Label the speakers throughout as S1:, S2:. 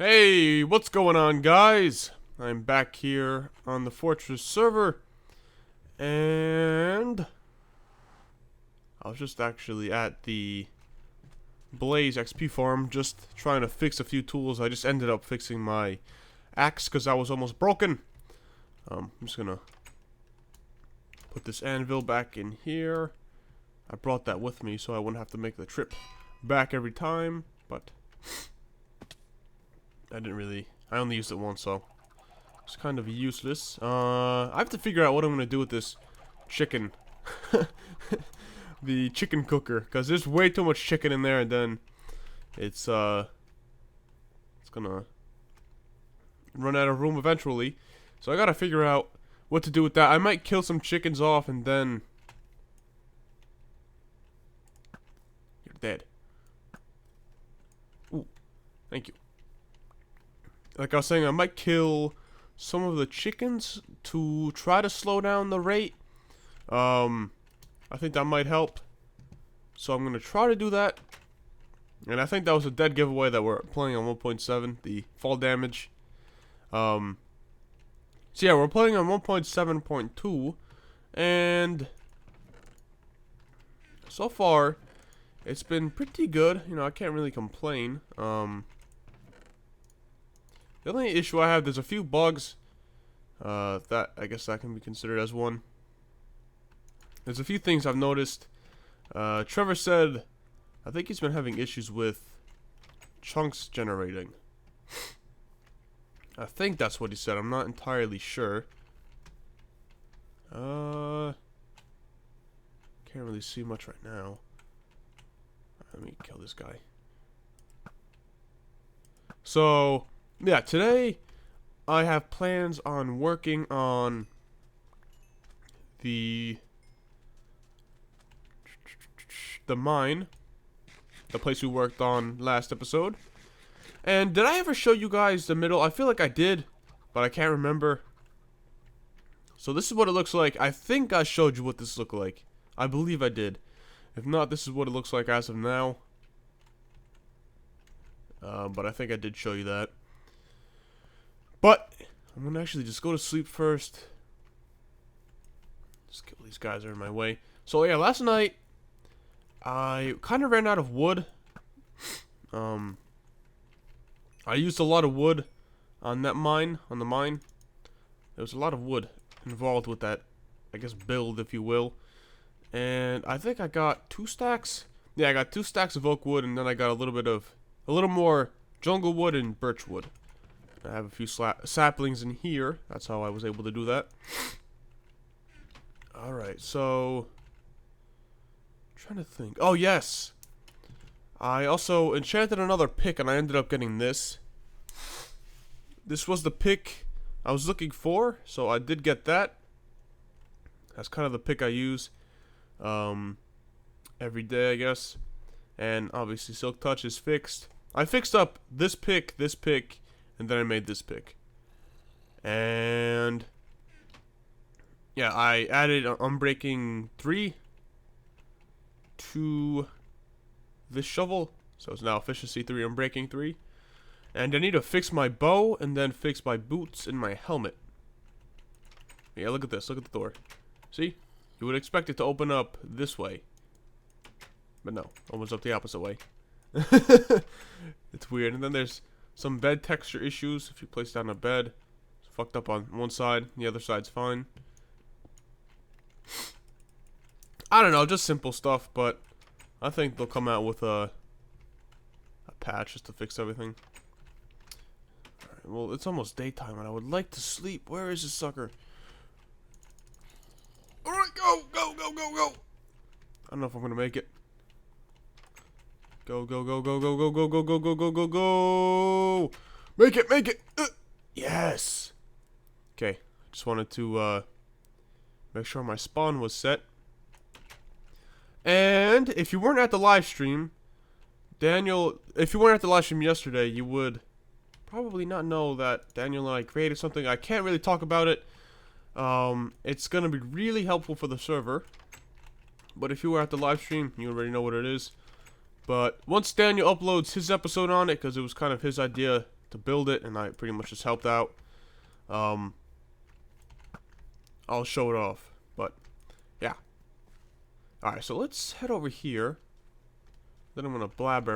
S1: Hey, what's going on, guys? I'm back here on the Fortress server, and I was just actually at the Blaze XP farm, just trying to fix a few tools. I just ended up fixing my axe because I was almost broken. I'm just gonna put this anvil back in here. I brought that with me so I wouldn't have to make the trip back every time, but I only used it once, so it's kind of useless. I have to figure out what I'm gonna do with this chicken. The chicken cooker, because there's way too much chicken in there, and then it's gonna run out of room eventually. So I gotta figure out what to do with that. I might kill some chickens off, and then you're dead. Ooh, thank you. Like I was saying, I might kill some of the chickens to try to slow down the rate. I think that might help. So I'm going to try to do that. And I think that was a dead giveaway that we're playing on 1.7, the fall damage. So yeah, we're playing on 1.7.2. And so far, it's been pretty good. You know, I can't really complain. The only issue I have, there's a few bugs. That I guess that can be considered as one. There's a few things I've noticed. Trevor said, I think he's been having issues with chunks generating. I think that's what he said. I'm not entirely sure. Can't really see much right now. Let me kill this guy. So, yeah, today I have plans on working on the mine, the place we worked on last episode. And did I ever show you guys the middle? I feel like I did, but I can't remember. So this is what it looks like. I think I showed you what this looked like. I believe I did. If not, this is what it looks like as of now. But I think I did show you that. But I'm gonna actually just go to sleep first. Just kill these guys that are in my way. So yeah, last night I kind of ran out of wood. I used a lot of wood on that mine, on the mine. There was a lot of wood involved with that, I guess, build, if you will. And I think I got 2 stacks. Yeah, I got 2 stacks of oak wood, and then I got a little more jungle wood and birch wood. I have a few saplings in here. That's how I was able to do that. Alright, so trying to think. Oh, yes. I also enchanted another pick, and I ended up getting this. This was the pick I was looking for, so I did get that. That's kind of the pick I use every day, I guess. And obviously Silk Touch is fixed. I fixed up this pick, and then I made this pick. And yeah, I added Unbreaking 3 to this shovel, so it's now Efficiency 3, Unbreaking 3. And I need to fix my bow, and then fix my boots and my helmet. Yeah, look at this, look at the door. See? You would expect it to open up this way. But no, opens up the opposite way. It's weird. And then there's some bed texture issues. If you place down a bed, it's fucked up on one side, the other side's fine. I don't know, just simple stuff, but I think they'll come out with a patch just to fix everything. Alright, well, it's almost daytime and I would like to sleep. Where is this sucker? Alright, go! I don't know if I'm gonna make it. Go. Make it! Yes! Okay, just wanted to make sure my spawn was set. And if you weren't at the live stream, if you weren't at the live stream yesterday, you would probably not know that Daniel and I created something. I can't really talk about it. It's gonna be really helpful for the server. But if you were at the live stream, you already know what it is. But once Daniel uploads his episode on it, because it was kind of his idea to build it, and I pretty much just helped out. I'll show it off, but yeah. Alright, so let's head over here. Then I'm gonna blabber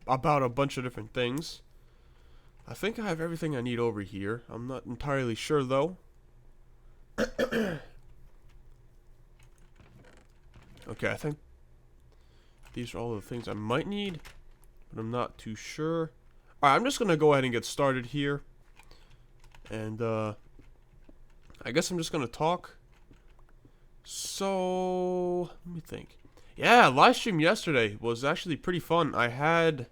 S1: about a bunch of different things. I think I have everything I need over here. I'm not entirely sure though. Okay, I think these are all the things I might need, but I'm not too sure. Alright, I'm just gonna go ahead and get started here. And I guess I'm just gonna talk. So let me think. Yeah, live stream yesterday was actually pretty fun. I had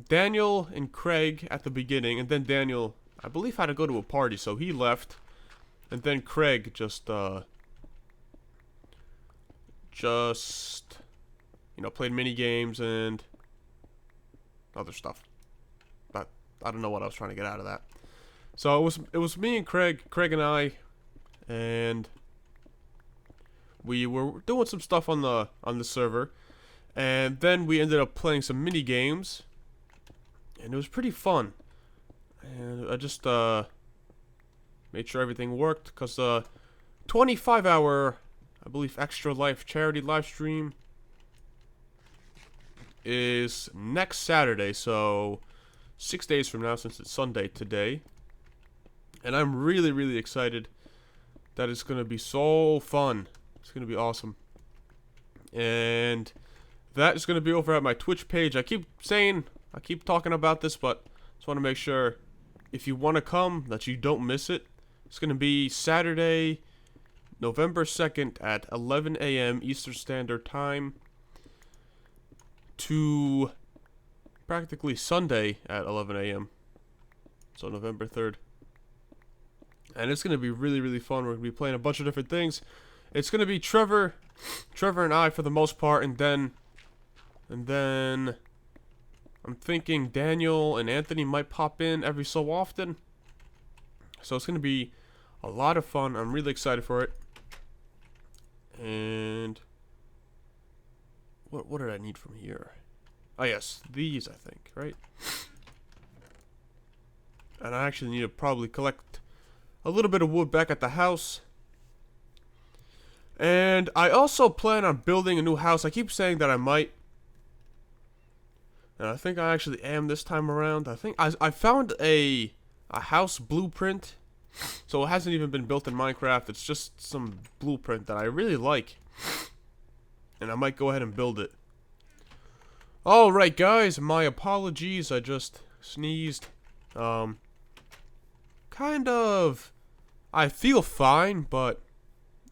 S1: Daniel and Craig at the beginning, and then Daniel, I believe, had to go to a party, so he left. And then Craig just you know, played mini games and other stuff. But I don't know what I was trying to get out of that. So it was me and Craig and I, and we were doing some stuff on the server, and then we ended up playing some mini games, and it was pretty fun. And I just made sure everything worked, because 25-hour, I believe, Extra Life charity live stream is next Saturday, so 6 days from now, since it's Sunday today. And I'm really, really excited that it's going to be so fun. It's going to be awesome. And that is going to be over at my Twitch page. I keep talking about this, but just want to make sure if you want to come that you don't miss it. It's going to be Saturday, November 2nd at 11 a.m. Eastern Standard Time to practically Sunday at 11 a.m. So November 3rd. And it's going to be really, really fun. We're going to be playing a bunch of different things. It's going to be Trevor and I for the most part, and then I'm thinking Daniel and Anthony might pop in every so often. So it's going to be a lot of fun. I'm really excited for it. And what did I need from here? Oh yes, these, I think, right? And I actually need to probably collect a little bit of wood back at the house. And I also plan on building a new house. I keep saying that I might, and I think I actually am this time around. I think I found a house blueprint. So it hasn't even been built in Minecraft. It's just some blueprint that I really like, and I might go ahead and build it. Alright guys, my apologies. I just sneezed. Kind of, I feel fine, but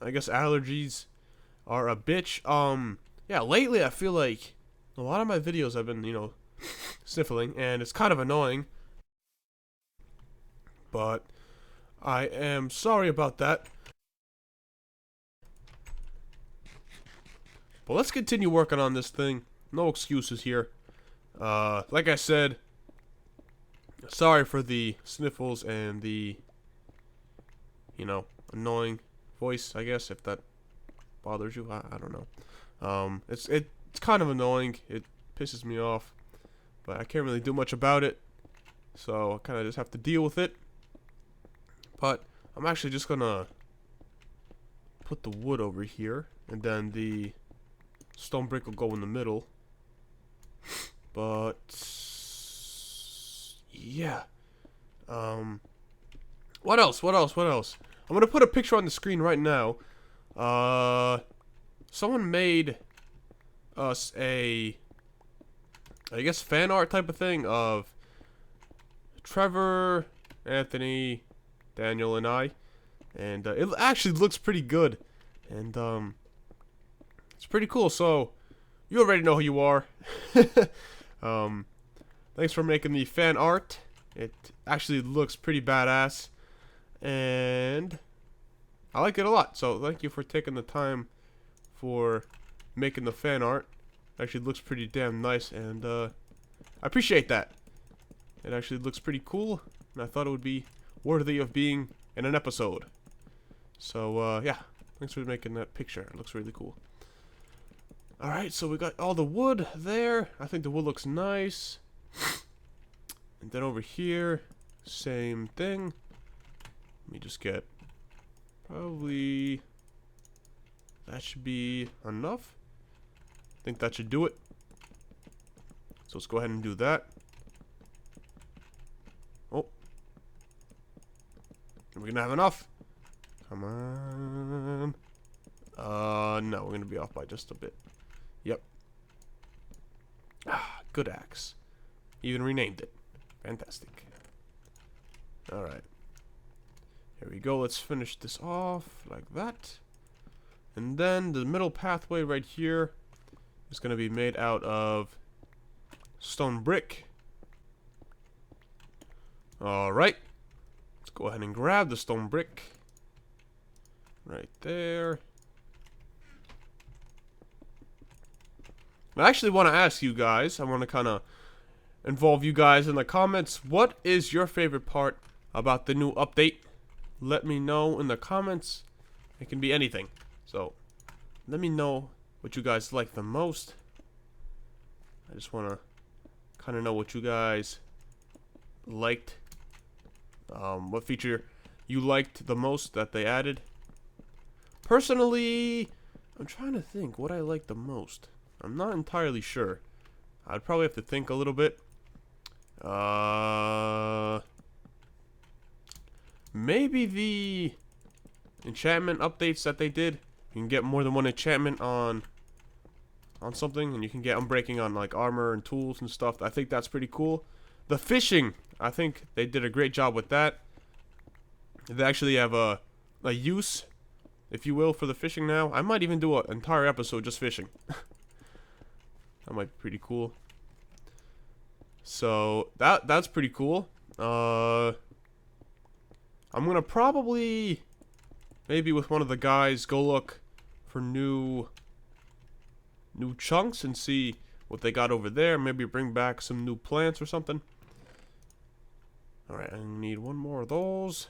S1: I guess allergies are a bitch. Yeah, lately I feel like a lot of my videos I've been, you know, sniffling, and it's kind of annoying. But I am sorry about that. But let's continue working on this thing. No excuses here. Like I said, sorry for the sniffles and the, you know, annoying voice, I guess, if that bothers you. I don't know. It's kind of annoying. It pisses me off, but I can't really do much about it, so I kind of just have to deal with it. But I'm actually just gonna put the wood over here, and then the stone brick will go in the middle. But yeah, what else? I'm gonna put a picture on the screen right now. Someone made us a, I guess, fan art type of thing of Trevor, Anthony, Daniel, and I, and it actually looks pretty good, and it's pretty cool. So you already know who you are. Thanks for making the fan art. It actually looks pretty badass, and I like it a lot. So thank you for taking the time for making the fan art. It actually looks pretty damn nice, and I appreciate that. It actually looks pretty cool, and I thought it would be worthy of being in an episode. So yeah, thanks for making that picture. It looks really cool. Alright, so we got all the wood there. I think the wood looks nice. And then over here, same thing. Let me just get probably that should be enough. I think that should do it. So let's go ahead and do that. Oh, are we gonna have enough? Come on. No, we're gonna be off by just a bit. Yep. Ah, good axe. Even renamed it. Fantastic. Alright. Here we go. Let's finish this off like that. And then the middle pathway right here is going to be made out of stone brick. Alright. Let's go ahead and grab the stone brick. Right there. I actually want to ask you guys, I want to kind of involve you guys in the comments. What is your favorite part about the new update? Let me know in the comments. It can be anything. So, let me know what you guys like the most. I just want to kind of know what you guys liked. What feature you liked the most that they added. Personally, I'm trying to think what I like the most. I'm not entirely sure. I'd probably have to think a little bit. Maybe the enchantment updates that they did. You can get more than one enchantment on something, and you can get unbreaking on like armor and tools and stuff. I think that's pretty cool. The fishing, I think they did a great job with that. They actually have a use, if you will, for the fishing now. I might even do an entire episode just fishing. That might be pretty cool. So that's pretty cool. I'm gonna probably maybe with one of the guys go look for new chunks and see what they got over there. Maybe bring back some new plants or something. Alright, I need one more of those.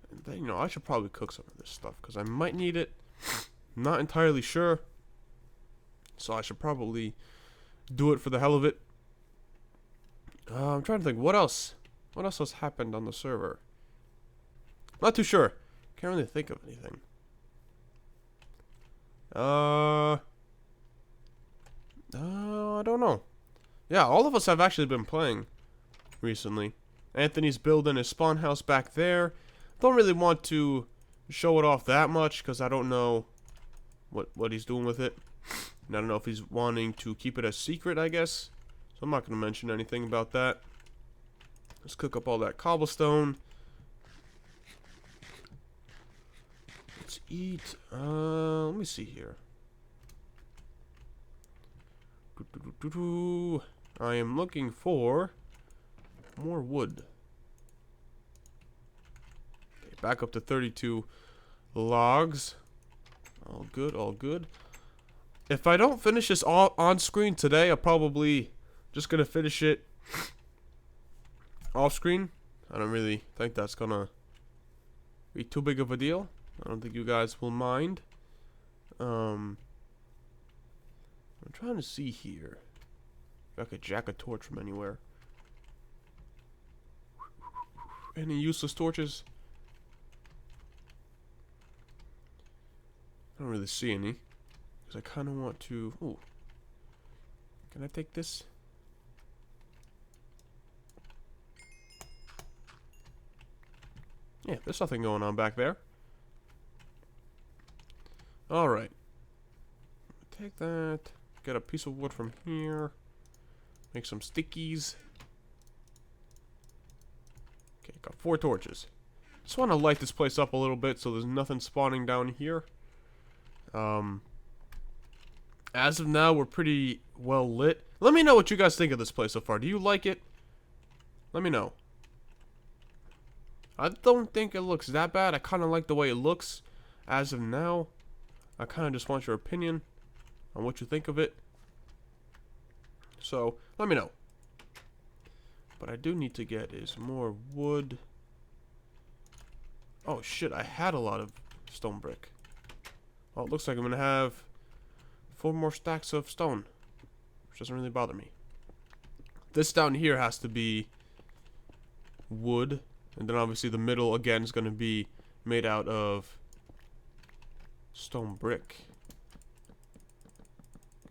S1: And then, you know, I should probably cook some of this stuff because I might need it. Not entirely sure. So I should probably do it for the hell of it. I'm trying to think what else has happened on the server. Not too sure. Can't really think of anything. I don't know. Yeah, all of us have actually been playing recently. Anthony's building his spawn house back there. Don't really want to show it off that much because I don't know what he's doing with it. And I don't know if he's wanting to keep it a secret, I guess. So I'm not going to mention anything about that. Let's cook up all that cobblestone. Let's eat. Let me see here. I am looking for more wood. Okay, back up to 32 logs. All good, all good. If I don't finish this all on screen today, I'm probably just gonna finish it off screen. I don't really think that's gonna be too big of a deal. I don't think you guys will mind. I'm trying to see here if I could jack a torch from anywhere. Any useless torches? I don't really see any. Because I kind of want to... Ooh. Can I take this? Yeah, there's nothing going on back there. Alright. Take that. Get a piece of wood from here. Make some stickies. Okay, got 4 torches. Just want to light this place up a little bit so there's nothing spawning down here. As of now, we're pretty well lit. Let me know what you guys think of this place so far. Do you like it? Let me know. I don't think it looks that bad. I kind of like the way it looks as of now. I kind of just want your opinion on what you think of it. So, let me know. But I do need to get is more wood. Oh shit, I had a lot of stone brick. Oh, it looks like I'm going to have 4 more stacks of stone, which doesn't really bother me. This down here has to be wood, and then obviously the middle again is going to be made out of stone brick.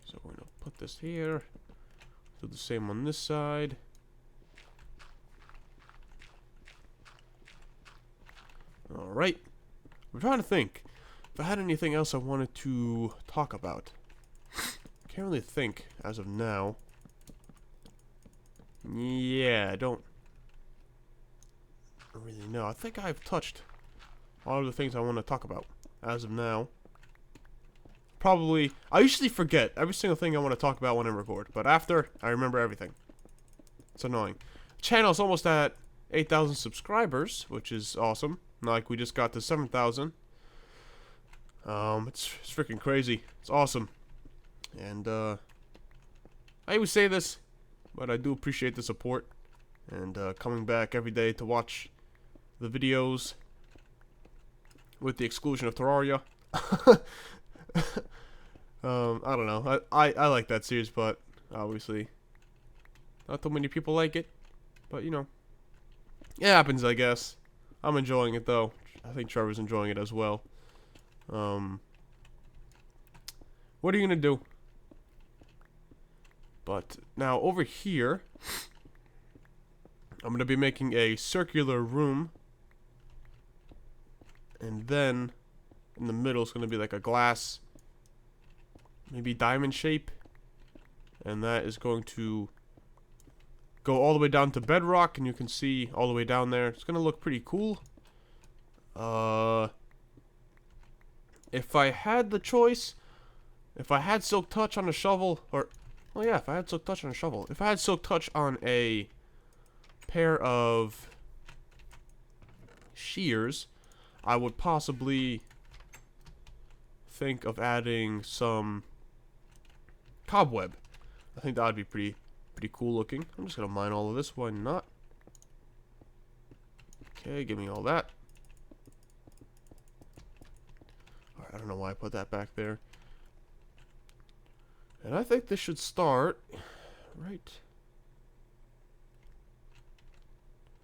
S1: So we're going to put this here. Do the same on this side. Alright. I'm trying to think if I had anything else I wanted to talk about. Can't really think as of now. Yeah, I don't really know. I think I've touched all of the things I want to talk about as of now. Probably, I usually forget every single thing I want to talk about when I record, but after, I remember everything. It's annoying. Channel's almost at 8,000 subscribers, which is awesome. Like, we just got to 7,000. It's freaking crazy. It's awesome. And, I always say this, but I do appreciate the support. And, coming back every day to watch the videos. With the exclusion of Terraria. I don't know. I like that series, but obviously not too many people like it. But, you know, it happens, I guess. I'm enjoying it, though. I think Trevor's enjoying it as well. What are you gonna do? But now over here, I'm gonna be making a circular room, and then in the middle is gonna be like a glass, maybe diamond shape, and that is going to go all the way down to bedrock, and you can see all the way down there. It's gonna look pretty cool. If I had the choice, if I had silk touch on a shovel, or, oh yeah, if I had silk touch on a shovel, if I had silk touch on a pair of shears, I would possibly think of adding some cobweb. I think that would be pretty cool looking. I'm just gonna mine all of this. Why not? Okay, give me all that. Alright, I don't know why I put that back there. And I think this should start right.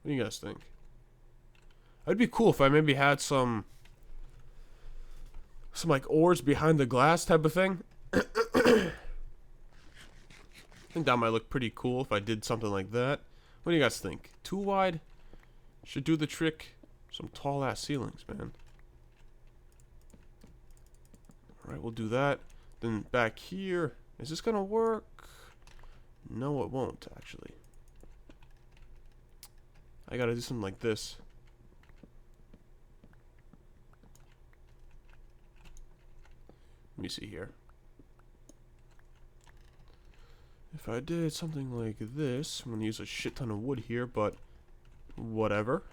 S1: What do you guys think? It'd be cool if I maybe had some like oars behind the glass type of thing. I think that might look pretty cool if I did something like that. What do you guys think? Too wide? Should do the trick. Some tall ass ceilings, man. Alright, we'll do that. Then back here. Is this gonna work? No, it won't, actually. I gotta do something like this. Let me see here. If I did something like this, I'm gonna use a shit ton of wood here, but whatever.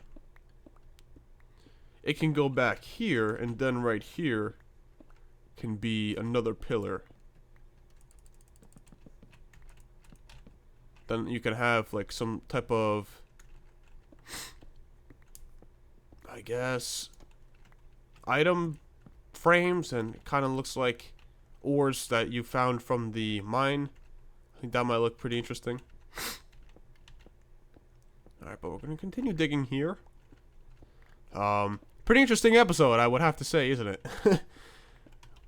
S1: It can go back here, and then right here can be another pillar. Then you can have like some type of, I guess, item frames, and it kind of looks like ores that you found from the mine. I think that might look pretty interesting. Alright, but we're going to continue digging here. Pretty interesting episode, I would have to say, isn't it?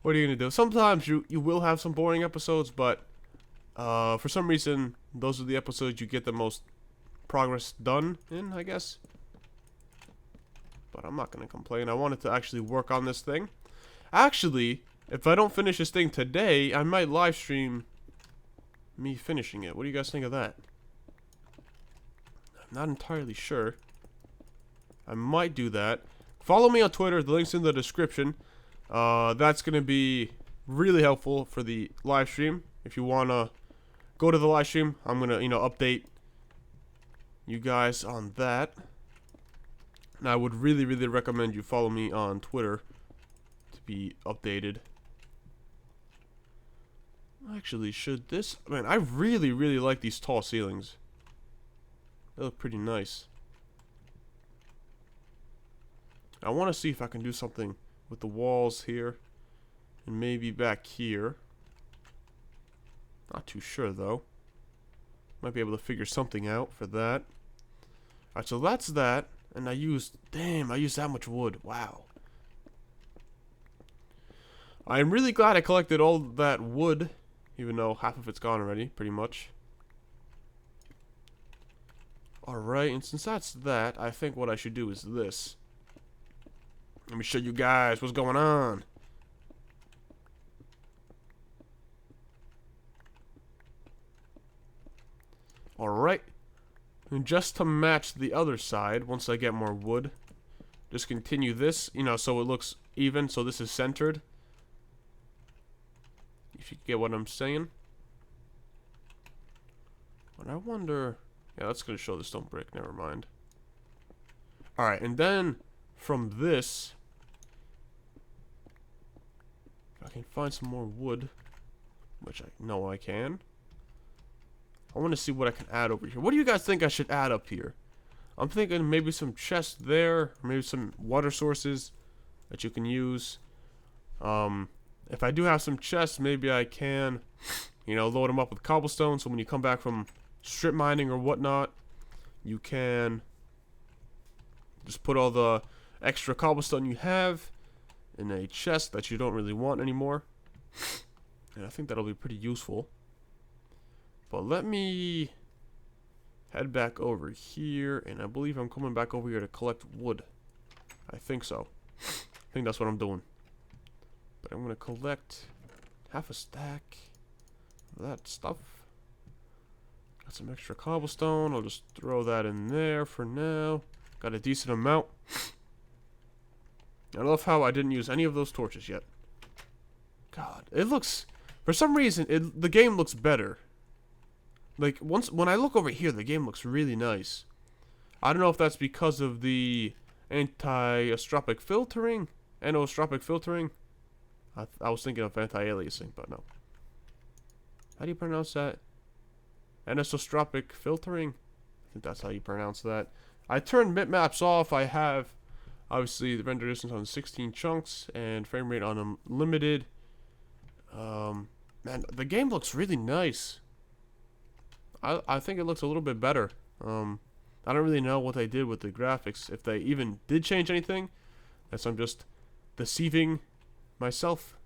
S1: What are you going to do? Sometimes you will have some boring episodes, but for some reason, those are the episodes you get the most progress done in, I guess. But I'm not going to complain. I wanted to actually work on this thing. Actually, if I don't finish this thing today, I might live stream me finishing it. What do you guys think of that? I'm not entirely sure. I might do that. Follow me on Twitter. The link's in the description. That's going to be really helpful for the live stream. If you want to go to the live stream, I'm going to, update you guys on that. And I would really, really recommend you follow me on Twitter to be updated. Actually, should this... Man, I really, really like these tall ceilings. They look pretty nice. I want to see if I can do something with the walls here. And maybe back here. Not too sure, though. Might be able to figure something out for that. Alright, so that's that. And I used... Damn, I used that much wood. Wow. I'm really glad I collected all that wood. Even though half of it's gone already, pretty much. Alright, and since that's that, I think what I should do is this. Let me show you guys what's going on. Alright. And just to match the other side, once I get more wood, just continue this, you know, so it looks even, so this is centered. If you get what I'm saying. But I wonder... Yeah, that's going to show the stone brick, never mind. Alright, and then from this, if I can find some more wood, which I know I can. I want to see what I can add over here. What do you guys think I should add up here? I'm thinking maybe some chests there, maybe some water sources that you can use. If I do have some chests, maybe I can, you know, load them up with cobblestone, so when you come back from strip mining or whatnot, you can just put all the extra cobblestone you have in a chest that you don't really want anymore. And I think that'll be pretty useful. But let me head back over here, and I believe I'm coming back over here to collect wood. I think so. I think that's what I'm doing. But I'm going to collect half a stack of that stuff. Got some extra cobblestone. I'll just throw that in there for now. Got a decent amount. I love how I didn't use any of those torches yet. God, it looks... For some reason, the game looks better. Like, when I look over here, the game looks really nice. I don't know if that's because of the anti-anisotropic filtering. Anisotropic filtering. I was thinking of anti-aliasing, but no. How do you pronounce that? Anisotropic filtering? I think that's how you pronounce that. I turned bitmaps off. I have, obviously, the render distance on 16 chunks and frame rate on unlimited. Man, the game looks really nice. I think it looks a little bit better. I don't really know what they did with the graphics. If they even did change anything. Unless I'm just deceiving myself.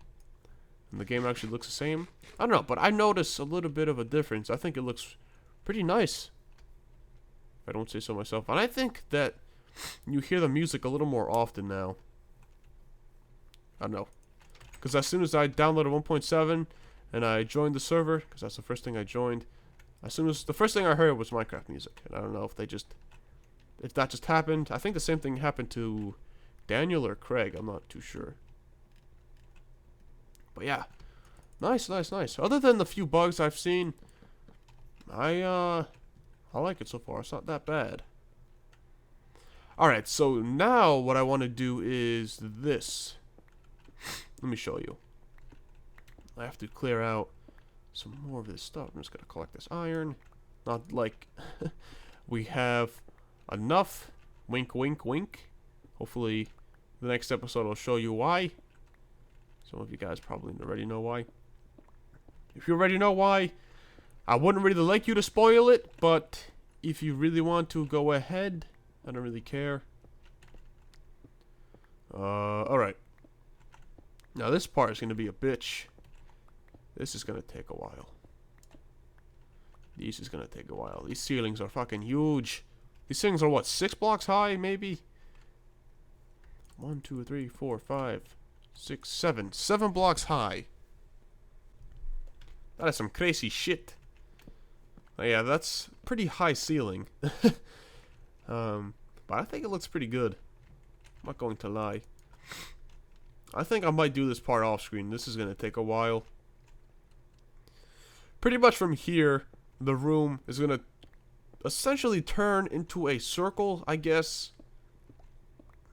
S1: And the game actually looks the same. I don't know, but I noticed a little bit of a difference. I think it looks pretty nice. If I don't say so myself. And I think that you hear the music a little more often now. I don't know. Because as soon as I downloaded 1.7 and I joined the server, because that's the first thing I joined, as soon as the first thing I heard was Minecraft music, and I don't know if that just happened. I think the same thing happened to Daniel or Craig. I'm not too sure. But yeah, nice, nice, nice. Other than the few bugs I've seen, I like it so far. It's not that bad. All right, so now what I want to do is this. Let me show you. I have to clear out some more of this stuff. I'm just gonna collect this iron. Not like we have enough. Wink, wink, wink. Hopefully the next episode will show you why. Some of you guys probably already know why. If you already know why, I wouldn't really like you to spoil it, but if you really want to, go ahead. I don't really care. Alright. Now this part is gonna be a bitch. This is gonna take a while. This is gonna take a while. These ceilings are fucking huge. These things are what, 6 blocks high, maybe? 1, 2, 3, 4, 5, 6, 7. 7 blocks high. That is some crazy shit. Oh, yeah, that's pretty high ceiling. But I think it looks pretty good. I'm not going to lie. I think I might do this part off screen. This is gonna take a while. Pretty much from here, the room is going to essentially turn into a circle, I guess,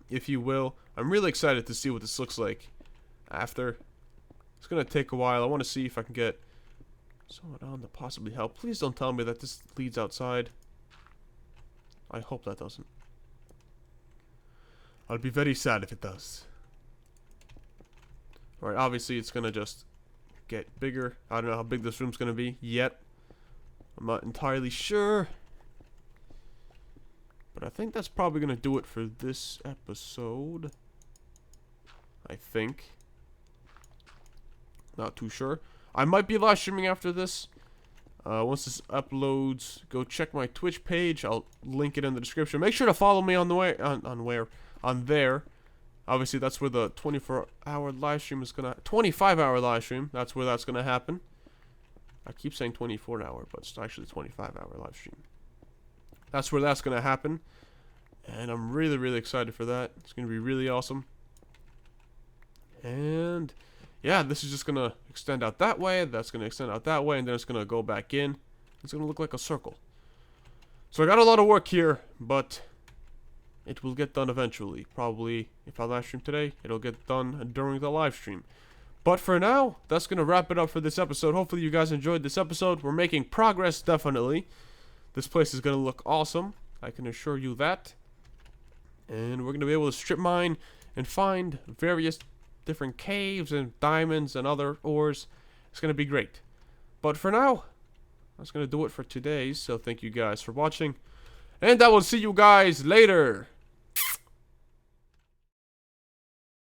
S1: if you will. I'm really excited to see what this looks like after. It's going to take a while. I want to see if I can get someone on to possibly help. Please don't tell me that this leads outside. I hope that doesn't. I'll be very sad if it does. Alright, obviously it's going to just get bigger. I don't know how big this room's going to be yet. I'm not entirely sure. But I think that's probably going to do it for this episode. I think. Not too sure. I might be live streaming after this. Once this uploads, go check my Twitch page. I'll link it in the description. Make sure to follow me on the way on there. Obviously, that's where the 24-hour live stream is gonna 25-hour live stream. That's where that's gonna happen. I keep saying 24-hour, but it's actually 25-hour live stream. That's where that's gonna happen, and I'm really, really excited for that. It's gonna be really awesome. And yeah, this is just gonna extend out that way. That's gonna extend out that way, and then it's gonna go back in. It's gonna look like a circle. So I got a lot of work here, but it will get done eventually. Probably if I live stream today, it'll get done during the live stream. But for now, that's gonna wrap it up for this episode. Hopefully you guys enjoyed this episode. We're making progress, definitely. This place is gonna look awesome. I can assure you that. And we're gonna be able to strip mine and find various different caves and diamonds and other ores. It's gonna be great. But for now, that's gonna do it for today. So thank you guys for watching, and I will see you guys later.